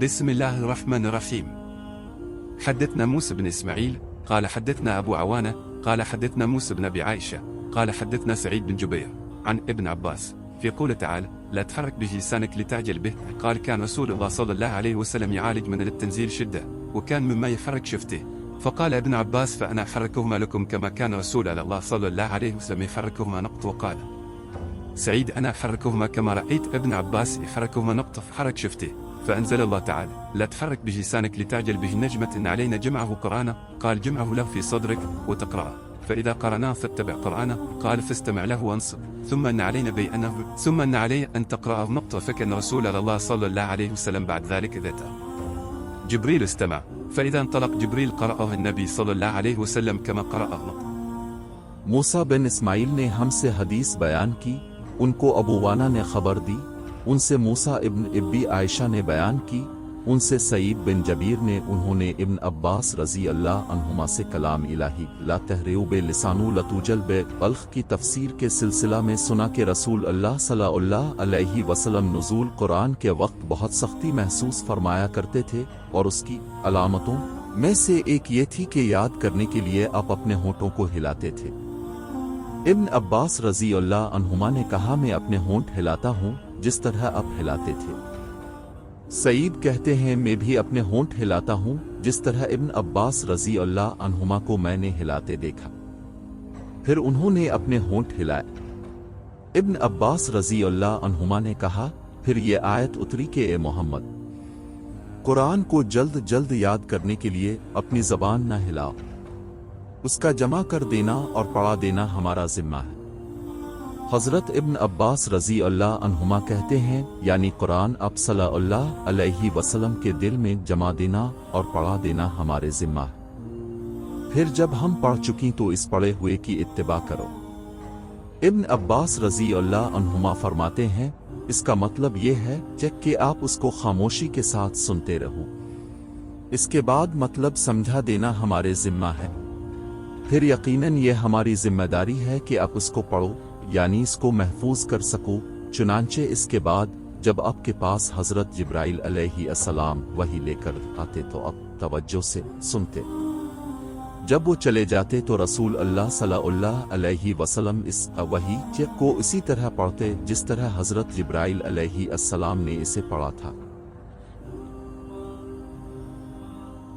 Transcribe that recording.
بسم الله الرحمن الرحيم. حدثنا موسى بن إسماعيل قال حدثنا أبو عوانة قال حدثنا موسى بن أبي عائشة قال حدثنا سعيد بن جبير عن ابن عباس في قوله تعالى: لا تحرك به لسانك لتعجل به. قال: كان رسول الله صلى الله عليه وسلم يعالج من التنزيل شدة، وكان مما يحرك شفته. فقال ابن عباس: فأنا أحركهما لكم كما كان رسول الله صلى الله عليه وسلم يحركهما نقط. وقال سعيد: أنا أحركهما كما رأيت ابن عباس يحركهما نقط فحرك شفته. فأنزل الله تعالى: لا تحرك به لسانك لتعجل به نجمة إن علينا جمعه قرآنا. قال: جمعه له في صدرك وتقرأه، فإذا قرأناه فاتبع قرآنه. قال: فاستمع له وانصت، ثم أن علينا بيانه، ثم أن علي أن تقرأه نقطة. فكان رسول الله صلى الله عليه وسلم بعد ذلك ذاته جبريل استمع، فإذا انطلق جبريل قرأه النبي صلى الله عليه وسلم كما قرأه نقطة. موسیٰ بن اسماعیل نے ہم سے حدیث بیان کی، ان کو ابو وانا نے خبر دی، ان سے موسیٰ ابن ابی عائشہ نے بیان کی، ان سے سعید بن جبیر نے، انہوں نے ابن عباس رضی اللہ عنہما سے کلام الہی لا تحریو بے لسانو لتوجل بے بلخ کی تفسیر کے سلسلہ میں سنا کہ رسول اللہ صلی اللہ علیہ وسلم نزول قرآن کے وقت بہت سختی محسوس فرمایا کرتے تھے، اور اس کی علامتوں میں سے ایک یہ تھی کہ یاد کرنے کے لیے آپ اپنے ہونٹوں کو ہلاتے تھے۔ ابن عباس رضی اللہ عنہما نے کہا: میں اپنے ہونٹ ہلاتا ہوں جس طرح آپ ہلاتے تھے۔ سعید کہتے ہیں: میں بھی اپنے ہونٹ ہلاتا ہوں جس طرح ابن عباس رضی اللہ عنہما کو میں نے ہلاتے دیکھا۔ پھر انہوں نے اپنے ہونٹ ہلائے۔ ابن عباس رضی اللہ عنہما نے کہا: پھر یہ آیت اتری کہ اے محمد، قرآن کو جلد جلد یاد کرنے کے لیے اپنی زبان نہ ہلاؤ، اس کا جمع کر دینا اور پڑھا دینا ہمارا ذمہ ہے۔ حضرت ابن عباس رضی اللہ عنہما کہتے ہیں، یعنی قرآن آپ صلی اللہ علیہ وسلم کے دل میں جمع دینا اور پڑھا دینا ہمارے ذمہ ہے، پھر جب ہم پڑھ چکی تو اس پڑھے ہوئے کی اتباع کرو۔ ابن عباس رضی اللہ عنہما فرماتے ہیں، اس کا مطلب یہ ہے کہ آپ اس کو خاموشی کے ساتھ سنتے رہو، اس کے بعد مطلب سمجھا دینا ہمارے ذمہ ہے، پھر یقیناً یہ ہماری ذمہ داری ہے کہ آپ اس کو پڑھو، یعنی اس کو محفوظ کر سکو۔ چنانچہ اس کے بعد جب آپ کے پاس حضرت جبرائیل علیہ السلام وحی لے کر آتے تو آپ توجہ سے سنتے، جب وہ چلے جاتے تو رسول اللہ صلی اللہ علیہ وسلم اس وحی کو اسی طرح پڑھتے جس طرح حضرت جبرائیل علیہ السلام نے اسے پڑھا تھا۔